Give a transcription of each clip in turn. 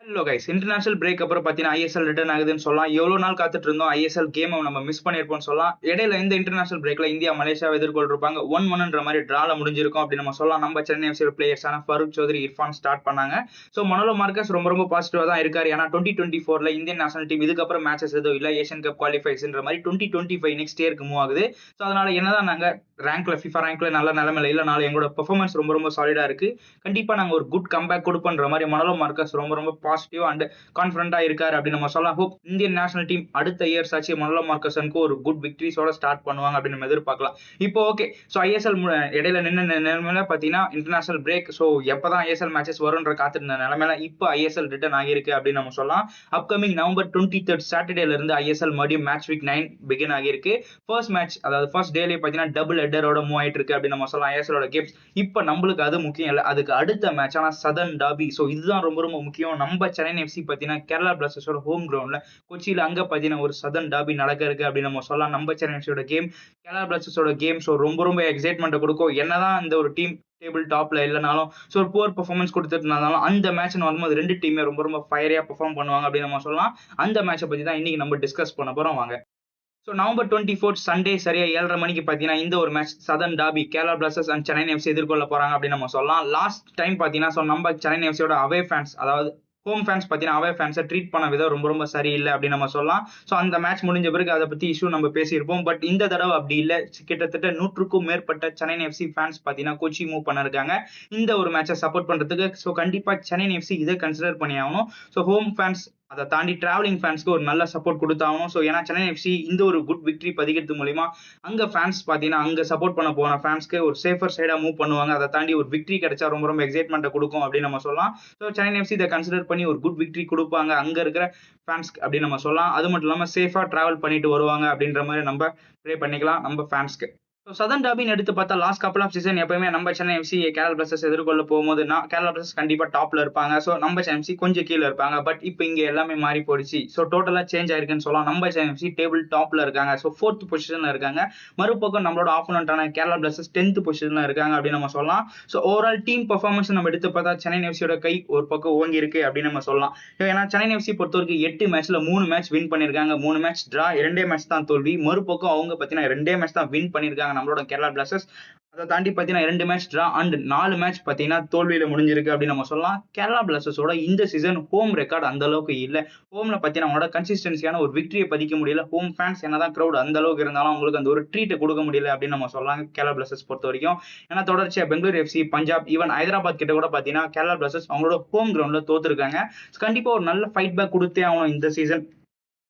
Hello guys, international break அப்புறம் பார்த்தீங்கன்னா ISL return ஆகுதுன்னு சொல்லலாம். எவ்வளோ நாள் காத்துட்டு இருந்தோம் ஐஎஸ்எல் கேமை நம்ம மிஸ் பண்ணியிருப்போம்னு சொல்லலாம். இடையில இந்த இன்டர்நேஷனல் பிரேக்ல இந்தியா மலேசியாவை எதிர்கொண்டிருப்பாங்க. 1-1ன்ற மாதிரி டிரால முடிஞ்சிருக்கும் அப்படின்னு நம்ம சொல்லலாம். நம்ம சென்னை எஃப்சி பிளேயர்ஸான ஃபருக் சௌத்ரி, இர்ஃபான் ஸ்டார்ட் பண்ணாங்க. ஸோ மனோலோ மார்க்கஸ் ரொம்ப பாசிட்டிவா தான் இருக்காரு. ஏன்னா 2024ல இந்தியன் நேஷனல் டீம் இதுக்கப்புறம் மேட்சஸ் எதுவும் இல்லை, ஏஷியன் கப் குவாலிஃபைஸ்ன்ற மாதிரி 2025 நெக்ஸ்ட் இயருக்கு மூவ் ஆகுது. ஸோ அதனால என்னதான் நாங்க ரேங்க்ல ஃபிஃபா ரேங்க்ல நல்ல நிலைமையில இல்லைனாலும் எங்களோட பெர்ஃபார்மன்ஸ் ரொம்ப சாலிடா இருக்கு. கண்டிப்பா நாங்க ஒரு குட் கம்பேக் கொடுப்போன்ற மாதிரி மனோலோ மார்க்கஸ் ரொம்ப பாசிட்டிவ் அண்ட் கான்ஃபிடண்டா இருக்காரு அப்படின்னு நம்ம சொல்லலாம். ஹோப் இந்தியன் நேஷனல் டீம் அடுத்த இயர்ஸ் ஆச்சு மனோலோ மார்க்கஸனுக்கு ஒரு குட் விக்டரிஸோட ஸ்டார்ட் பண்ணுவாங்க அப்படின்னு நம்ம எதிர்பார்க்கலாம். இப்போ ஓகே, ஸோ ஐஎஸ்எல் இடையில நின்று நிலைமையில பார்த்தீங்கன்னா இன்டர்நேஷனல் பிரேக், ஸோ எப்பதான் ஐஎஸ்எல் மேட்சஸ் வரும்ன்ற காத்திருந்த நிலைமையில இப்போ ஐஎஸ்எல் ரிட்டர்ன் ஆகியிருக்கு அப்படின்னு நம்ம சொல்லலாம். அப்கமிங் நவம்பர் 23 சாட்டர்டேல இருந்து ஐஎஸ்எல் மறுபடியும் மேட்ச் வீக் 9 பிகின் ஆகியிருக்கு. ஃபர்ஸ்ட் மேட்ச், அதாவது ஃபர்ஸ்ட் டேலே பார்த்தீங்கன்னா டபுள் ஹெட்டரோட மூவ் ஆயிட்டு இருக்கு அப்படின்னு நம்ம சொல்லலாம் ஐஎஸ்எலோட கேம்ஸ். இப்போ நம்மளுக்கு அது முக்கியம் இல்லை, அதுக்கு அடுத்த மேட்ச் ஆனா சதர்ன் டாபி. ஸோ இதுதான் ரொம்ப முக்கியம். நம்ம சென்னை எஃப்சி பார்த்தீங்கன்னா கேரளா பிளாஸ்டர்ஸோட ஹோம் கிரவுண்ட்ல கொச்சியில அங்க பார்த்தீங்கன்னா ஒரு சதர்ன் டாபி நடக்க இருக்கு அப்படின்னு நம்ம சொல்லலாம். நம்ம சென்னை எஃப்சியோட கேம் கேரளா பிளாஸ்டர்ஸோட கேம். ஸோ ரொம்ப எக்ஸைட்மெண்ட் கொடுக்கும். என்னதான் இந்த ஒரு டீம் டேபிள் டாப்ல இல்லைனாலும், ஸோ ஒரு புவர் பெர்ஃபார்மன்ஸ் கொடுத்துட்டு இருந்தாலும் அந்த மேட்ச் வரும்போது ரெண்டு டீமே ரொம்ப ஃபயரியா பெர்ஃபார்ம் பண்ணுவாங்க அப்படின்னு நம்ம சொல்லலாம். அந்த மேட்சை பத்தி தான் இன்னைக்கு நம்ம டிஸ்கஸ் பண்ண போறோம், வாங்க. ஸோ நவம்பர் 24 சண்டே சரியா 7:30 மணிக்கு பார்த்தீங்கன்னா இந்த ஒரு match southern derby Kerala Blasters and Chennai FC எதிர்கொள்ள போறாங்க அப்படின்னு நம்ம சொல்லலாம். லாஸ்ட் டைம் பார்த்தீங்கன்னா ஸோ நம்ம சென்னை எஃப்சியோட அவே ஃபேன்ஸ், அதாவது ஹோம் ஃபேன்ஸ் பார்த்தீங்கன்னா அவே ஃபேன்ஸை ட்ரீட் பண்ண விதம் ரொம்ப சரியில்லை அப்படின்னு நம்ம சொல்லலாம். ஸோ அந்த மேட்ச் முடிஞ்ச பிறகு அதை பத்தி இஷ்யூ நம்ம பேசியிருப்போம். பட் இந்த தடவை அப்படி இல்லை. கிட்டத்தட்ட 100க்கும் மேற்பட்ட சென்னை எஃப்சி ஃபேன்ஸ் பார்த்தீங்கன்னா கொச்சி மூவ் பண்ணிருக்காங்க இந்த ஒரு மேட்சை சப்போர்ட் பண்றதுக்கு. ஸோ கண்டிப்பா சென்னை எஃப்சி இதை கன்சிடர் பண்ணி ஆகணும். ஸோ ஹோம் ஃபேன்ஸ் அதை தாண்டி டிராவலிங் ஃபேன்ஸ்க்கு ஒரு நல்ல சப்போர்ட் கொடுத்தாகணும். ஸோ ஏன்னா சென்னை எஃப்சி இந்த ஒரு குட் விக்டரி பதிக்கிறது மூலியமா அங்க ஃபேன்ஸ் பார்த்தீங்கன்னா அங்க சப்போர்ட் பண்ண போன ஃபேன்ஸ்க்கு ஒரு சேஃபர் சைடா மூவ் பண்ணுவாங்க. அதை தாண்டி ஒரு விக்டரி கிடைச்சா ரொம்ப எக்ஸைட்மெண்ட் கொடுக்கும் அப்படின்னு நம்ம சொல்லலாம். ஸோ சென்னை எஃப்சி இதை கன்சிடர் பண்ணி ஒரு குட் விக்டரி கொடுப்பாங்க அங்க இருக்கிற ஃபேன்ஸ்க்கு அப்படின்னு நம்ம சொல்லலாம். அது மட்டும் இல்லாமல் சேஃபா டிராவல் பண்ணிட்டு வருவாங்க அப்படின்ற மாதிரி நம்ம ப்ரே பண்ணிக்கலாம் நம்ம ஃபேன்ஸ்க்கு. சதர்ன் டாபின்னு எடுத்து பார்த்தா லாஸ்ட் கப்பல் ஆஃப் சீசன் எப்பயுமே நம்ம சென்னை எஃப்சி கேரளா பிளாஸ்டர்ஸ் எதிர்கொள்ள போகும்போது கேரளா பிளாஸ்டர்ஸ் கண்டிப்பா டாப்ல இருப்பாங்க. ஸோ நம்ம சென்னை எஃப்சி கொஞ்சம் கீழே இருப்பாங்க. பட் இப்போ இங்க எல்லாமே மாறி போயிடுச்சு. ஸோ டோட்டலா சேஞ்ச் ஆயிருக்குன்னு சொல்லலாம். நம்ம சென்னை எஃப்சி டேபிள் டாப்ல இருக்காங்க. ஸோ 4th பொசிஷன்ல இருக்காங்க. மறுபக்கம் நம்மளோட ஆப்போனண்டான கேரளா பிளாஸ்டர்ஸ் 10th பொசிஷன்ல இருக்காங்க அப்படின்னு நம்ம சொல்லலாம். ஸோ ஓவரால் டீம் பெர்ஃபார்மன்ஸ் நம்ம எடுத்து பார்த்தா சென்னை எஃப்சியோட கை ஒரு பக்கம் ஓங்கி இருக்கு அப்படின்னு நம்ம சொல்லலாம். ஏன்னா சென்னை எஃப்சி பொறுத்தவரைக்கும் 8 மேட்ச்ல 3 மேட்ச் வின் பண்ணிருக்காங்க. 3 மேட்ச் டிரா, 2 மேட்ச் தான் தோல்வி. மறுபக்கம் அவங்க பார்த்தீங்கன்னா 2 மேட்ச் தான் வின் பண்ணிருக்காங்க நம்மளோட கேரளா பிளாஸ்டர்ஸ். அதை தாண்டி பார்த்தீங்கன்னா 2 மேட்ச் டிரா அண்ட் 4 மேட்ச் பார்த்தீங்கன்னா தோல்வியில முடிஞ்சிருக்கு அப்படின்னு நம்ம சொல்லலாம். கேரளா பிளாஸ்டர்ஸோட இந்த சீசன் ஹோம் ரெக்கார்ட் அந்த அளவுக்கு இல்லை. ஹோம்ல பார்த்தீங்கன்னா அவங்களோட கன்சிஸ்டன்சியான ஒரு விக்டரியை பதிக்க முடியல. ஹோம் ஃபேன்ஸ் என்னதான் கிரௌட் அந்த அளவுக்கு இருந்தாலும் அவங்களுக்கு அந்த ஒரு ட்ரீட்டை கொடுக்க முடியல அப்படின்னு நம்ம சொல்லலாம் கேரளா பிளாஸ்டர்ஸ் பொறுத்த வரைக்கும். ஏன்னா தொடர்ச்சியா பெங்களூர் எஃப்சி, பஞ்சாப், ஈவன் ஹைதராபாத் கிட்ட கூட பார்த்தீங்கன்னா கேரளா பிளாஸ்டர்ஸ் அவங்களோட ஹோம் கிரவுண்ட்ல தோத்துருக்காங்க. கண்டிப்பா ஒரு நல்ல ஃபைட் பேக் கொடுத்தே ஆகணும் இந்த சீசன்.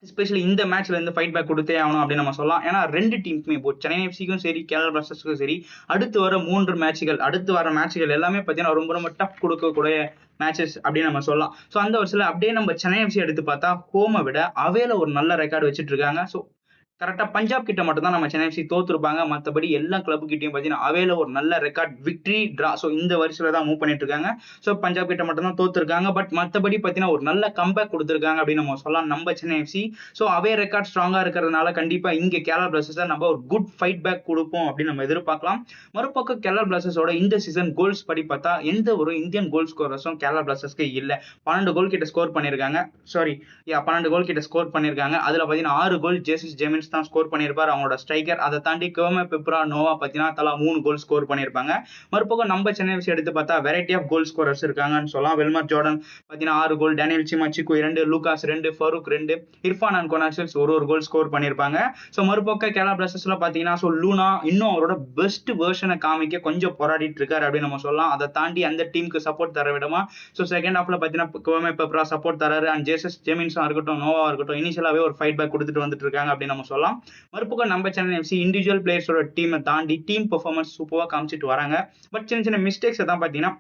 எஸ்பெஷலி இந்த மேட்ச்ல இருந்து ஃபைட் பேக் கொடுத்தே ஆகணும் அப்படின்னு நம்ம சொல்லலாம். ஏன்னா ரெண்டு டீமுக்குமே இப்போ சென்னை எஃப்சிக்கும் சரி கேரளா பிளாஸ்டர்ஸ்க்கும் சரி அடுத்து வர 3 மேட்சுகள், அடுத்து வர மேட்சுகள் எல்லாமே பார்த்தீங்கன்னா ரொம்ப டஃப் கொடுக்கக்கூடிய மேட்சஸ் அப்படின்னு நம்ம சொல்லலாம். ஸோ அந்த வருஷத்துல அப்படியே நம்ம சென்னை எஃப்சி எடுத்து பார்த்தா ஹோமை விட அவேல ஒரு நல்ல ரெக்கார்டு வச்சுட்டு இருக்காங்க. ஸோ கரெக்டா பஞ்சாப் கிட்ட மட்டும் தான் நம்ம சென்னை எஃப்சி தோத்துருப்பாங்க. மற்றபடி எல்லா கிளப் கிட்டையும் பார்த்தீங்கன்னா அவேல ஒரு நல்ல ரெக்கார்ட் விக்டரி டிரா. ஸோ இந்த வருஷத்துல தான் மூவ் பண்ணிட்டு இருக்காங்க. ஸோ பஞ்சாப் கிட்ட மட்டும் தான் தோத்துருக்காங்க. பட் மற்றபடி பார்த்தீங்கன்னா ஒரு நல்ல கம்பேக் கொடுத்துருக்காங்க அப்படின்னு நம்ம சொல்லலாம் நம்ம சென்னை எஃப்சி. ஸோ அவே ரெக்கார்ட் ஸ்ட்ராங்கா இருக்கிறதுனால கண்டிப்பா இங்க கேரளா பிளாஸ்டர்ஸ் நம்ம ஒரு குட் ஃபைட் பேக் கொடுப்போம் அப்படின்னு நம்ம எதிர்பார்க்கலாம். மறுபக்கம் கேரளா பிளாஸ்டர்ஸோட இந்த சீசன் கோல்ஸ் படி பார்த்தா எந்த ஒரு இந்தியன் கோல் ஸ்கோரர்ஸும் கேரளா பிளாஸ்டர்ஸ்க்கு இல்லை. 12 கோல் கிட்ட ஸ்கோர் பண்ணிருக்காங்க. 12 கோல் கிட்ட ஸ்கோர் பண்ணிருக்காங்க. அதுல பார்த்தீங்கன்னா 6 கோல் ஜேசஸ் ஜெமின்ஸ் தான் ஸ்கோர் பண்ணிருப்பாரு அவங்களோட ஸ்ட்ரைக்கர். அதை தாண்டி கோமே பெப்ரா, நோவா பார்த்தீங்கன்னா தலா 3 கோல் ஸ்கோர் பண்ணிருப்பாங்க. மறுபக்கம் நம்ம சென்னை எஃப்சி எடுத்து பார்த்தா வெரைட்டி ஆஃப் கோல் ஸ்கோரர்ஸ் இருக்காங்கன்னு சொல்லலாம். வெல்மர் ஜோர்டன் பார்த்தீங்கன்னா 6 கோல், டேனியல் சிமாச்சிக்கு 2, Lucas 2, Farukh 2, Irfan and Goncalves ஒரு கோல் ஸ்கோர் பண்ணிருப்பாங்க. ஸோ மறுபக்கம் கேரளா பிளாஸ்டர்ஸ்ல பார்த்தீங்கன்னா ஸோ லூனா இன்னும் அவரோட பெஸ்ட் வெர்ஷனை காமிக்க கொஞ்சம் போராடிட்டு இருக்காரு அப்படின்னு நம்ம சொல்லலாம். அதை தாண்டி அந்த டீமுக்கு சப்போர்ட் தர விடமா ஸோ செகண்ட் ஹாஃப்ல பார்த்தீங்கன்னா கோமே பெப்ரா சப்போர்ட் தராரு அண்ட் ஜேசஸ் ஜெமின்ஸா இருக்கட்டும், நோவா இருக்கட்டும் இனிஷியலாவே ஒரு ஃபைட் பேக் கொடுத்துட்டு வந்துட்டு இருக்காங்க அப்படின்னு நம்ம சொல்லலாம். மறுபக்கம் நம்ம சென்னை எஃப்சி இண்டிவிஜுவல் பிளேயர்ஸோட டீமை தாண்டி டீம் பெர்ஃபார்மன்ஸ் சூப்பரா காமிச்சிட்டு வராங்க. பட் சின்ன மிஸ்டேக்ஸ் தான் பார்த்தீங்கன்னா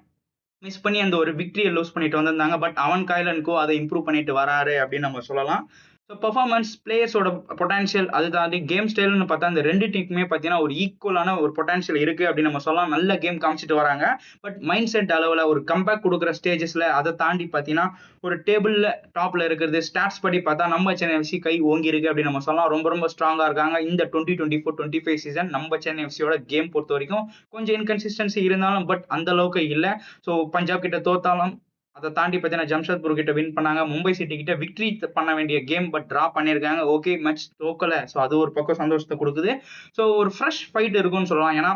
மிஸ் பண்ணி அந்த ஒரு விக்டரியை லூஸ் பண்ணிட்டு வந்திருந்தாங்க. பட் அவன் கைலனுக்கோ அதை இம்ப்ரூவ் பண்ணிட்டு வராரு அப்படின்னு நம்ம சொல்லலாம். ஸோ பெர்ஃபார்மன்ஸ், பிளேயர்ஸோட பொட்டான்ஷியல், அது தாண்டி கேம் ஸ்டைல்னு பார்த்தா அந்த ரெண்டு டீமுக்குமே பார்த்தீங்கன்னா ஒரு ஈக்குவலான ஒரு பொட்டான்ஷியல் இருக்கு அப்படின்னு நம்ம சொல்லலாம். நல்ல கேம் காமிச்சிட்டு வராங்க. பட் மைண்ட் செட் அளவில் ஒரு கம்பேக் கொடுக்குற ஸ்டேஜஸ்ல அதை தாண்டி பார்த்தீங்கன்னா ஒரு டேபிள்ல டாப்ல இருக்கிறது ஸ்டாட்ஸ் படி பார்த்தா நம்ம சென்னை எஃப்சி கை ஓங்கி இருக்கு அப்படின்னு நம்ம சொல்லலாம். ரொம்ப ஸ்ட்ராங்கா இருக்காங்க இந்த 2024-25 சீசன். நம்ம சென்னை எஃப்சியோட கேம் பொறுத்த வரைக்கும் கொஞ்சம் இன்கன்சிஸ்டன்சி இருந்தாலும் பட் அந்த அளவுக்கு இல்லை. ஸோ பஞ்சாப் கிட்ட தோத்தாலும் அதை தாண்டி பார்த்தீங்கன்னா ஜம்ஷத்பூர் கிட்ட வின் பண்ணாங்க. மும்பை சிட்டி கிட்ட விக்டரி பண்ண வேண்டிய கேம் பட் டிரா பண்ணியிருக்காங்க. ஓகே மேட்ச் தோக்கல. ஸோ அது ஒரு பக்கம் சந்தோஷத்தை கொடுக்குது. ஸோ ஒரு ஃப்ரெஷ் ஃபைட் இருக்கும்னு சொல்லலாம். ஏன்னா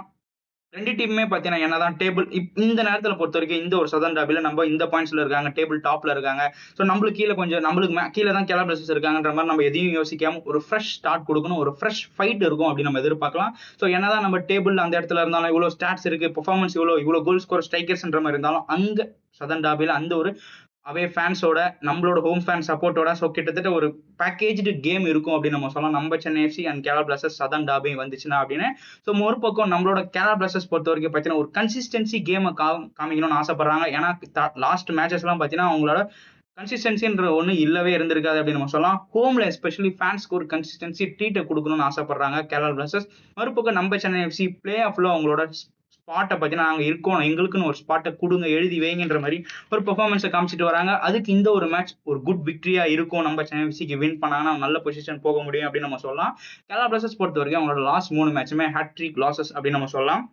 ரெண்டு டீமுமே பார்த்தீங்கன்னா என்னதான் டேபிள் இந்த நேரத்தில் பொறுத்த வரைக்கும் இந்த ஒரு சதன் டாபில நம்ம இந்த பாயிண்ட்ஸ்ல இருக்காங்க, டேபிள் டாப்ல இருக்காங்க. ஸோ நம்மளுக்கு கீழே கொஞ்சம் நம்மளுக்கு கீழே தான் கேரளா பிளாஸ்டர்ஸ் இருக்காங்கன்ற மாதிரி நம்ம எதையும் யோசிக்காம ஒரு ஃப்ரெஷ் ஸ்டார்ட் கொடுக்கணும், ஒரு ஃப்ரெஷ் ஃபைட் இருக்கும் அப்படின்னு நம்ம எதிர்பார்க்கலாம். ஸோ என்னதான் நம்ம டேபிள் அந்த இடத்துல இருந்தாலும் இவ்வளோ ஸ்டாட்ஸ் இருக்கு, பெர்ஃபார்மன்ஸ் இவ்வளோ கோல் ஸ்கோர் ஸ்ட்ரைக்கர்ஸ்ன்ற மாதிரி இருந்தாலும் அங்க சதன் டாபில அந்த ஒரு அவே ஃபேன்ஸோட நம்மளோட ஹோம் ஃபேன் சப்போர்ட்டோட ஸோ கிட்டத்தட்ட ஒரு பேக்கேஜ்டு கேம் இருக்கும் அப்படின்னு நம்ம சொல்லலாம். நம்ம Chennai FC and Kerala Blasters southern derby வந்துச்சுன்னா அப்படின்னு. ஸோ ஒரு பக்கம் நம்மளோட கேரளா பிளாஸ்டர்ஸ் பொறுத்த வரைக்கும் பார்த்தீங்கன்னா ஒரு கன்சிஸ்டன்சி கேமை காமிக்கணும்னு ஆசைப்படுறாங்க. ஏன்னா லாஸ்ட் மேட்சஸ்லாம் பார்த்தீங்கன்னா அவங்களோட கன்சிஸ்டன்சின்ற ஒன்று இல்லவே இருந்திருக்காது அப்படின்னு நம்ம சொல்லலாம். ஹோம்ல எஸ்பெஷலி ஃபேன்ஸ்க்கு ஒரு கன்சிஸ்டன்சி ட்ரீட்டை கொடுக்கணும்னு ஆசைப்படுறாங்க கேரளா பிளாஸ்டர்ஸ். மறுபக்கம் நம்ம சென்னை எஃப்சி பிளே ஆஃப்ல அவங்களோட ஸ்பாட்டை பார்த்தீங்கன்னா நாங்கள் இருக்கோம், எங்களுக்குன்னு ஒரு ஸ்பாட்டை கொடுங்க, எழுதி வைங்கன்ற மாதிரி ஒரு பெர்ஃபார்மன்ஸை காமிச்சிட்டு வராங்க. அதுக்கு இந்த ஒரு மேட்ச் ஒரு குட் விக்டரியா இருக்கும். நம்ம சென்னை எஃப்சிக்கு வின் பண்ணாங்கன்னா நல்ல பொசிஷன் போக முடியும் அப்படின்னு நம்ம சொல்லலாம். கேரளா பிளாஸ்டர்ஸ் பொறுத்த வரைக்கும் அவங்களோட லாஸ்ட் 3 மேட்சுமே ஹேட்ரிக் லாசஸ் அப்படின்னு நம்ம சொல்லலாம்.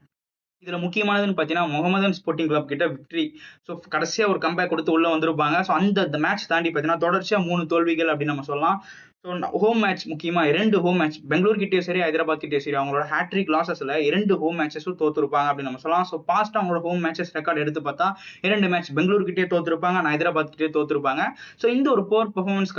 இதுல முக்கியமானதுன்னு பார்த்தீங்கன்னா முகமதன் ஸ்போர்ட்டிங் கிளப் கிட்ட விக்டரி. ஸோ கடைசியா ஒரு கம்பேக் கொடுத்து உள்ள வந்திருப்பாங்க. ஸோ அந்த மேட்ச் தாண்டி பார்த்தீங்கன்னா தொடர்ச்சியா 3 தோல்விகள் அப்படின்னு நம்ம சொல்லலாம். ஸோ ஹோம் மேட்ச் முக்கியமா 2 ஹோம் மேட்ச் பெங்களூர் கிட்டே சரி ஹைதராபாத் கிட்டே சரி அவங்களோட ஹேட்ரிக் லாசஸ்ல 2 ஹோம் மேட்சஸும் தோத்துருப்பாங்க அப்படின்னு நம்ம சொல்லலாம். ஸோ பாஸ்ட் அவங்களோட ஹோம் மேட்சஸ் ரெக்கார்ட் எடுத்து பார்த்தா 2 மேட்ச் பெங்களூர் கிட்டே தோத்துருப்பாங்க, ஹைதராபாத் கிட்டே தோத்துருப்பாங்க. ஸோ இந்த ஒரு போர் பெர்ஃபார்மன்ஸ்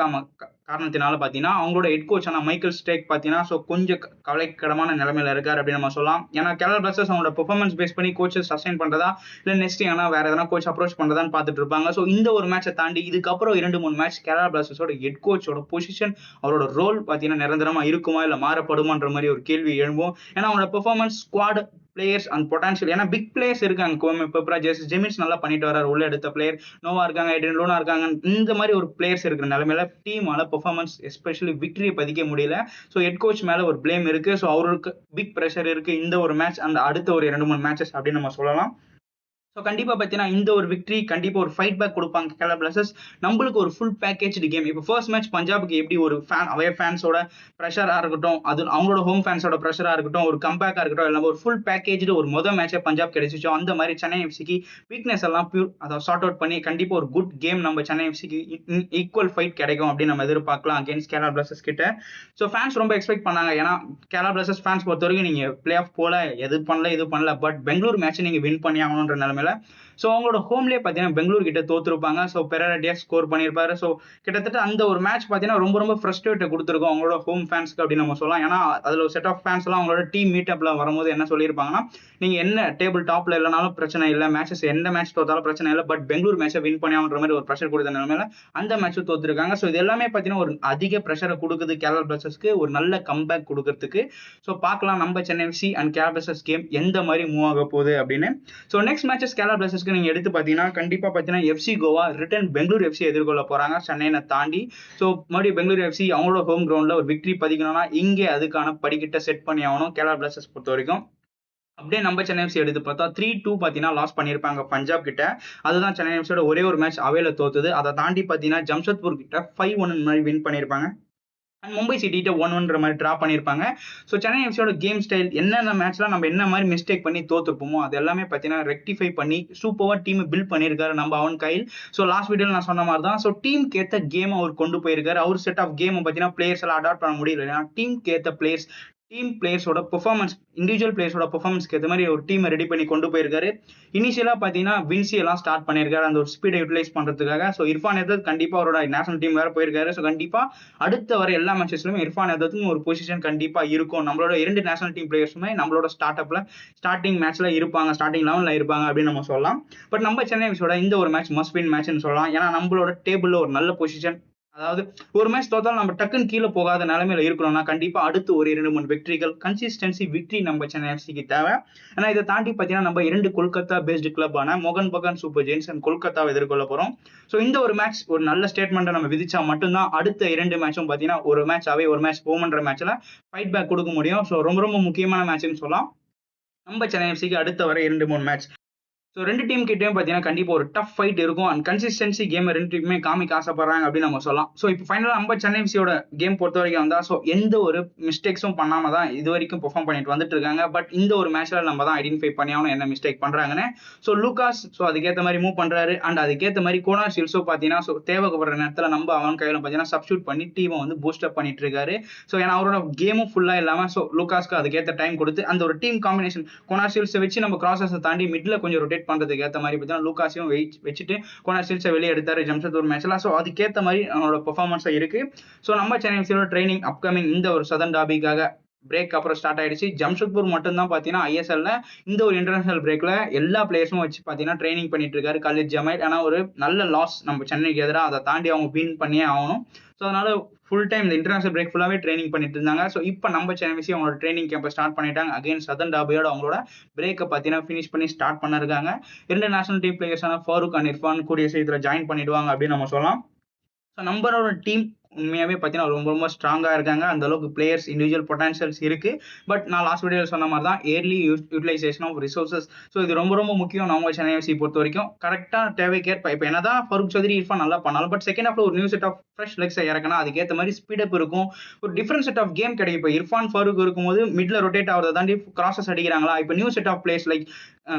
காரணத்தினால பார்த்தீங்கன்னா அவங்களோட ஹெட் கோச் ஆனால் மைக்கேல் ஸ்டேக் பார்த்தீங்கன்னா ஸோ கொஞ்சம் கவலைக்கிடமான நிலைமையில இருக்காரு அப்படின்னு நம்ம சொல்லலாம். ஏன்னா கேரளா பிளாஸ்டர்ஸ் அவங்களோட பெர்ஃபார்மன்ஸ் பேஸ் பண்ணி கோச்சஸ் அசைன் பண்றதா இல்லை நெக்ஸ்ட் ஏன்னா வேற எதனா கோச் அப்ரோச் பண்றதான்னு பார்த்துட்டு இருப்பாங்க. ஸோ இந்த ஒரு மேட்சை தாண்டி இதுக்கப்புறம் 2-3 மேட்ச் கேரளா பிளாஸ்டர்ஸோட ஹெட் கோச்சோட பொசிஷன் அவரோட ரோல் பார்த்தீங்கன்னா நிரந்தரமா இருக்குமா இல்லை மாறப்படுமான்ற மாதிரி ஒரு கேள்வி எழும்பும். ஏன்னா அவங்களோட performance squad players and potential ஏன்னா பிக் பிளேயர்ஸ் இருக்காங்க. ஜெமின்ஸ் நல்லா பண்ணிட்டு வராரு, உள்ள எடுத்த பிளேயர் நோவா இருக்காங்க, எட்ரின் லூனா இருக்காங்க. இந்த மாதிரி ஒரு பிளேயர்ஸ் இருக்கிற நிலைமையில டீமால பெர்ஃபார்மன்ஸ் எஸ்பெஷலி விக்டரியை பதிக்க முடியல. ஸோ ஹெட் கோச் மேல ஒரு பிளேம் இருக்கு. ஸோ அவருக்கு பிக் ப்ரெஷர் இருக்கு இந்த ஒரு மேட்ச் அந்த அடுத்த ஒரு 2-3 மேட்சஸ் அப்படின்னு நம்ம சொல்லலாம். ஸோ கண்டிப்பாக பார்த்தீங்கன்னா இந்த ஒரு விக்டரி கண்டிப்பாக ஒரு ஃபைட் பேக் கொடுப்பாங்க கேரளா பிளாஸ்டர்ஸ். நம்மளுக்கு ஒரு ஃபுல் பேக்கேஜ் கேம். இப்போ ஃபர்ஸ்ட் மேட்ச் பஞ்சாபுக்கு எப்படி ஒரு அவே ஃபேன்ஸோட ப்ரெஷராக இருக்கட்டும், அது அவங்களோட ஹோம் ஃபேன்ஸோட ப்ரெஷராக இருக்கட்டும், ஒரு கம்பேக்காக இருக்கட்டும், எல்லாம் ஒரு ஃபுல் பேக்கேஜ் ஒரு மொதல் மேட்சை பஞ்சாப் கிடைச்சிச்சோ அந்த மாதிரி சென்னை எஃப்சிக்கு வீக்னஸ் எல்லாம் அதை சார்ட் அவுட் பண்ணி கண்டிப்பாக ஒரு குட் கேம் நம்ம சென்னை எஃப்சிக்கு ஈக்குவல் ஃபைட் கிடைக்கும் அப்படின்னு நம்ம எதிர்பார்க்கலாம் அகேன்ஸ்ட் கேரளா பிளாஸ்டர்ஸ் கிட்ட. ஸோ ஃபேன்ஸ் ரொம்ப எக்ஸ்பெக்ட் பண்ணாங்க. ஏன்னா கேரளா பிளாஸ்டர்ஸ் ஃபேன்ஸ் பொறுத்த வரைக்கும் நீங்கள் பிளே ஆஃப் போல இது பண்ணல பட் பெங்களூர் மேட்ச் நீங்கள் வின் பண்ணி ஆகணுன்ற நிலைமையில ஸோ அவங்களோட ஹோம்லேயே பார்த்தீங்கன்னா பெங்களூர் கிட்ட தோத்துருப்பாங்க. ஸோ பெரடியா ஸ்கோர் பண்ணியிருப்பாரு. ஸோ கிட்டத்தட்ட அந்த ஒரு மேட்ச் பார்த்தீங்கன்னா ரொம்ப ஃப்ரஸ்ட்ரேட்டை கொடுத்துருக்கோம் அவங்களோட ஹோம் ஃபேன்ஸ்க்கு அப்படின்னு நம்ம சொல்லலாம். ஏன்னா அதில் ஒரு செட் ஆஃப் ஃபேன்ஸ் எல்லாம் அவங்களோட டீம் மீட்டப்ல வரும்போது என்ன சொல்லியிருப்பாங்கன்னா, நீங்க என்ன டேபிள் டாப்ல இல்லைனாலும் பிரச்சனை இல்லை, மேட்சஸ் எந்த மேட்ச் தோத்தாலும் பிரச்சனை இல்லை, பட் பெங்களூர் மேட்சை வின் பண்ணியான்ற மாதிரி ஒரு ப்ரெஷர் கொடுத்த நிலைமையில அந்த மேட்சும் தோத்துருக்காங்க. ஸோ இது எல்லாமே பார்த்தீங்கன்னா ஒரு அதிக ப்ரெஷரை கொடுக்குது கேரளா பிளாஸ்டர்ஸ்க்கு ஒரு நல்ல கம்பேக் கொடுக்கறதுக்கு. ஸோ பார்க்கலாம் நம்ம Chennai FC and Kerala Blasters game எந்த மாதிரி மூவ் ஆக போகுது அப்படின்னு. ஸோ நெக்ஸ்ட் மேட்சஸ் கேரளா பிளாஸ்டர்ஸ்க்கு நீங்க எடுத்து பார்த்தீங்கன்னா கண்டிப்பா பார்த்தீங்கன்னா FC Goa return Bengaluru FC எதிர்கொள்ள போறாங்க சென்னையை தாண்டி. ஸோ மறுபடியும் பெங்களூர் எஃப்சி அவங்களோட ஹோம் கிரவுண்ட்ல ஒரு விக்டரி பதிக்கணும்னா இங்கே அதுக்கான படிக்கிட்ட செட் பண்ணி ஆகணும் கேரளா பிளாஸ்டர்ஸ் பொறுத்த வரைக்கும். அப்படியே நம்ம சென்னை எஃப்சி எடுத்து பார்த்தா 3-2 பார்த்தீங்கன்னா லாஸ் பண்ணியிருப்பாங்க பஞ்சாப் கிட்ட. அதுதான் சென்னை எஃப்சியோட ஒரே ஒரு மேட்ச் அவையில தோத்துது. அதை தாண்டி பார்த்தீங்கன்னா ஜம்ஷத்பூர் கிட்ட 5-1 மாதிரி வின் பண்ணியிருப்பாங்க. அண்ட் மும்பை சிட்டிட்ட 1-1 மாதிரி டிரா பண்ணியிருப்பாங்க. ஸோ சென்னை எஃப்சியோட கேம் ஸ்டைல் என்னென்ன மேட்ச்லாம் நம்ம என்ன மாதிரி மிஸ்டேக் பண்ணி தோத்துருப்போமோ அது எல்லாமே பார்த்தீங்கன்னா ரெக்டிஃபை பண்ணி சூப்பராக டீம் பில்ட் பண்ணியிருக்காரு நம்ம அவன் கையில். ஸோ லாஸ்ட் வீடியோவில் நான் சொன்ன மாதிரி தான். ஸோ டீமுக்கு ஏற்ற கேம் அவர் கொண்டு போயிருக்காரு. அவர் செட் ஆஃப் கேம் பார்த்தீங்கன்னா பிளேயர்ஸ் எல்லாம் அடாப்ட் பண்ண முடியல. ஏன்னா டீமுக்கு ஏற்ற டீம் பிளேயர்ஸோட பெர்ஃபார்மன்ஸ் இண்டிவிஜுவல் பிளேயர்ஸோட பெர்ஃபார்மன்ஸ்க்கு ஏற்ற மாதிரி ஒரு டீமை ரெடி பண்ணி கொண்டு போயிருக்காரு. இனிஷியலாக பார்த்தீங்கன்னா வின்சி எல்லாம் ஸ்டார்ட் பண்ணியிருக்காரு அந்த ஒரு ஸ்பீடை யூட்டிலைஸ் பண்ணுறதுக்காக. ஸோ இர்ஃபான் எதத் கண்டிப்பாக அவரோட நேஷனல் டீம் வேற போயிருக்காரு. ஸோ கண்டிப்பாக அடுத்த வர எல்லா மேட்சஸ்லுமே இர்ஃபான் எதத்துக்கும் ஒரு பொசிஷன் கண்டிப்பாக இருக்கும். நம்மளோட 2 நேஷனல் டீம் பிளேயர்ஸுமே நம்மளோட ஸ்டார்டிங் மேட்ச்ல இருப்பாங்க, ஸ்டார்டிங் 11ல இருப்பாங்க அப்படின்னு நம்ம சொல்லலாம். பட் நம்ம சென்னை எஃப்சியோட இந்த ஒரு மேட்ச் மஸ்ட் வின் மேட்ச்னு சொல்லலாம். ஏன்னா நம்மளோட டேபிள்ல ஒரு நல்ல பொசிஷன், அதாவது ஒரு மேட்ச் தோத்தாலும் நம்ம டக்குன்னு கீழே போகாத நிலைமையில இருக்கணும்னா கண்டிப்பா அடுத்து ஒரு 2-3 வெற்றிகள் கன்சிஸ்டன்சி விக்டரி நம்ம சென்னை எஃப்சிக்கு தேவை. ஏன்னா இதை தாண்டி பார்த்தீங்கன்னா நம்ம 2 கொல்கத்தா பேஸ்டு கிளப்பான மோகன் பகான் சூப்பர் ஜெயின்ஸ் அண்ட் கொல்கத்தாவை எதிர்கொள்ள போறோம். ஸோ இந்த ஒரு மேட்ச் ஒரு நல்ல ஸ்டேட்மெண்ட்டை நம்ம விதிச்சா மட்டும்தான் அடுத்த 2 மேட்சும் பார்த்தீங்கன்னா ஒரு மேட்ச் அவே ஒரு மேட்ச் ஹோம்ன்ற மேட்ச்ல ஃபைட் பேக் கொடுக்க முடியும். ஸோ ரொம்ப முக்கியமான மேட்ச்னு சொல்லலாம் நம்ம சென்னை எஃப்சிக்கு அடுத்த வர 2-3 மேட்ச். ஸோ 2 டீம் கிட்டயும் பார்த்தீங்கன்னா கண்டிப்பா ஒரு டஃப் ஃபைட் இருக்கும். அண்ட் கன்சிஸ்டன்சி கேம் 2 டீமுமே காமிக்க ஆசைப்படுறாங்க அப்படின்னு நம்ம சொல்லலாம். ஸோ இப்போ ஃபைனலா நம்ம சென்னை எஃப்சியோட கேம் பொறுத்தவரைக்கும் வந்தா, ஸோ எந்த ஒரு மிஸ்டேக்ஸும் பண்ணாம தான் இதுவரைக்கும் பெர்ஃபார்ம் பண்ணிட்டு வந்துட்டு இருக்காங்க. பட் இந்த ஒரு மேட்ச்ல நம்ம தான் ஐடென்டிஃபை பண்ணி ஆகணும் என்ன மிஸ்டேக் பண்றாங்கன்னு. ஸோ லூகாஸ் அதுக்கேத்த மாதிரி மூவ் பண்றாரு. அண்ட் அதுக்கேத்த மாதிரி கோனார் ஷீல்ட்ஸும் பார்த்தீங்கன்னா தேவைப்படுற நேரத்துல நம்ம அவன் கையில பார்த்தீங்கன்னா சப்ஸ்டியூட் பண்ணி டீமை வந்து பூஸ்ட் அப் பண்ணிட்டு இருக்காரு. ஸோ ஏன்னா அவரோட கேமும் ஃபுல்லா இல்லாம லூகாஸ்க்கு அதுக்கேத்த டைம் கொடுத்து அந்த ஒரு டீம் காம்பினேஷன் கோனார் ஷீல்ட்ஸை வச்சு நம்ம கிராசஸை தாண்டி மிட்ல கொஞ்சம் ரொட்டேட் பண்றதுக்கு ஏத்த மாதிரி பார்த்தீங்கன்னா லூகாஸையும் வச்சுட்டு கோனார் ஷீல்ட்ஸை வெளியே எடுத்தாரு ஜம்ஷெட்பூர் மேட்ச்ல. ஸோ அதுக்கேத்த மாதிரி அவனோட பெர்ஃபார்மன்ஸ் இருக்கு. ஸோ நம்ம சென்னை எஃப்சியோட ட்ரைனிங் அப்கமிங் இந்த ஒரு சதன் டாபிக்காக பிரேக் அப்புறம் ஸ்டார்ட் ஆயிடுச்சு. ஜம்ஷெட்பூர் மட்டும் தான் பாத்தீங்கன்னா ஐஎஸ்எல்ல இந்த ஒரு இன்டர்நேஷனல் பிரேக்ல எல்லா பிளேயர்ஸும் வச்சு பாத்தீங்கன்னா ட்ரைனிங் பண்ணிட்டு இருக்காரு கலித் ஜமைல். ஆனா ஒரு நல்ல லாஸ் நம்ம சென்னைக்கு எதிராக, அதை தாண்டி அவங்க வின் பண்ணியே ஆகணும். ஸோ அதனால ஃபுல் டைம் இந்த இன்டர்நேஷனல் பிரேக் ஃபுல்லாவே ட்ரைனிங் பண்ணிட்டு இருந்தாங்க. ஸோ இப்போ நம்ம சென்னை எஃப்சி அவங்களோட ட்ரைனிங் கேம்பை ஸ்டார்ட் பண்ணிட்டாங்க. அகைன் சதன் டாபியோட அவங்களோட பிரேக்கை பார்த்தீங்கன்னா ஃபினிஷ் பண்ணி ஸ்டார்ட் பண்ணிருக்காங்க. 2 நேஷனல் டீம் பிளேயர்ஸான ஃபாரூக் அண்ட் இர்ஃபான் கூடிய சீக்கிரத்தில் ஜாயின் பண்ணிடுவாங்க அப்படின்னு நம்ம சொல்லலாம். ஸோ நம்மளோட டீம் உண்மையாவே பார்த்தீங்கன்னா ரொம்ப ரொம்ப ஸ்ட்ராங்கா இருக்காங்க. அந்த அளவுக்கு பிளேயர்ஸ் இண்டிவிஜுவல் பொட்டன்ஷியல்ஸ் இருக்கு. பட் நான் லாஸ்ட் வீடியோவில் சொன்ன மாதிரி தான் early utilization of resources. So இது ரொம்ப ரொம்ப முக்கியம் நம்ம சென்னை எஃப்சி பொறுத்த வரைக்கும். கரெக்டாக தேவைக்கேற்ப இப்போ என்னதான் ஃபருக் சௌத்ரி இர்ஃபான் நல்லா பண்ணாலும் பட் செகண்ட் ஹாஃப்ல ஒரு நியூ செட் ஆஃப் ஃப்ரெஷ் லெக்ஸை இறக்கணும். அதுக்கேற்ற மாதிரி ஸ்பீடப் இருக்கும். ஒரு டிஃப்ரெண்ட் செட் ஆஃப் கேம் கிடைக்கும். இப்போ இர்ஃபான் ஃபருக் இருக்கும்போது மிட்ல ரொட்டேட் ஆகிறத தாண்டி கிராசஸ் அடிக்கிறாங்களா. இப்போ new set of players like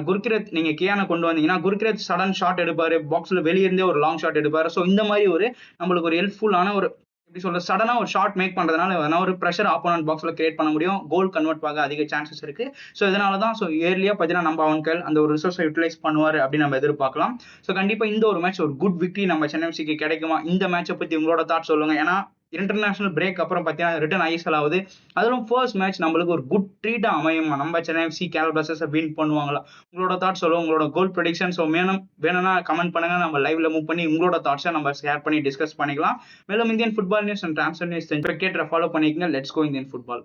Gurkirat நீங்க கியானை கொண்டு வந்தீங்கன்னா குர்கிரத் சடன் ஷாட் எடுப்பாரு, பாக்ஸ்ல வெளியிருந்தே ஒரு லாங் ஷாட் எடுப்பாரு. ஸோ இந்த மாதிரி ஒரு நம்மளுக்கு ஒரு ஹெல்ப்ஃபுல்லான ஒரு எப்படி சொல்ற சடனா ஒரு ஷாட் மேக் பண்றதுனால ஒரு பிரஷர் ஆப்போனன்ட் பாக்ஸ்ல கிரியேட் பண்ண முடியும். கோல் கன்வெர்ட் ஆக அதிக சான்சஸ் இருக்கு. ஸோ இதனால தான் ஏர்லியா பார்த்தீங்கன்னா நம்ம அவன்கள் அந்த ஒரு ரிசோர்ஸை யூட்டிலைஸ் பண்ணுவாரு அப்படின்னு நம்ம எதிர்பார்க்கலாம். ஸோ கண்டிப்பா இந்த ஒரு மேட்ச் ஒரு குட் விக்டரி நம்ம சென்னை எஃப்சிக்கு கிடைக்குமா? இந்த மேட்சை பத்தி உங்களோட தாட் சொல்லுங்க. ஏன்னா இன்டர்நேஷனல் பிரேக் அப்புறம் பார்த்தீங்கன்னா ரிட்டர்ன் ஐஎஸ்எல் ஆகுது. அதிலும் ஃபர்ஸ்ட் மேட்ச் நம்மளுக்கு ஒரு குட் ட்ரீட்டா அமையுமா? நம்ம சென்னை எஃப்சி கேரளா பிளாஸ்டர்ஸை வின் பண்ணுவாங்களா? உங்களோட தாட் சொல்லுங்க. உங்களோட கோல் ப்ரெடிக்ஷன் வேணும்னா கமெண்ட் பண்ணுங்க. நம்ம லைவ்ல மூவ் பண்ணி உங்களோட தாட்ஸை நம்ம ஷேர் பண்ணி டிஸ்கஸ் பண்ணிக்கலாம். மேலும் Indian football news and transfer news கேட்ட ஃபாலோ பண்ணிக்கங்க. Let's go Indian football.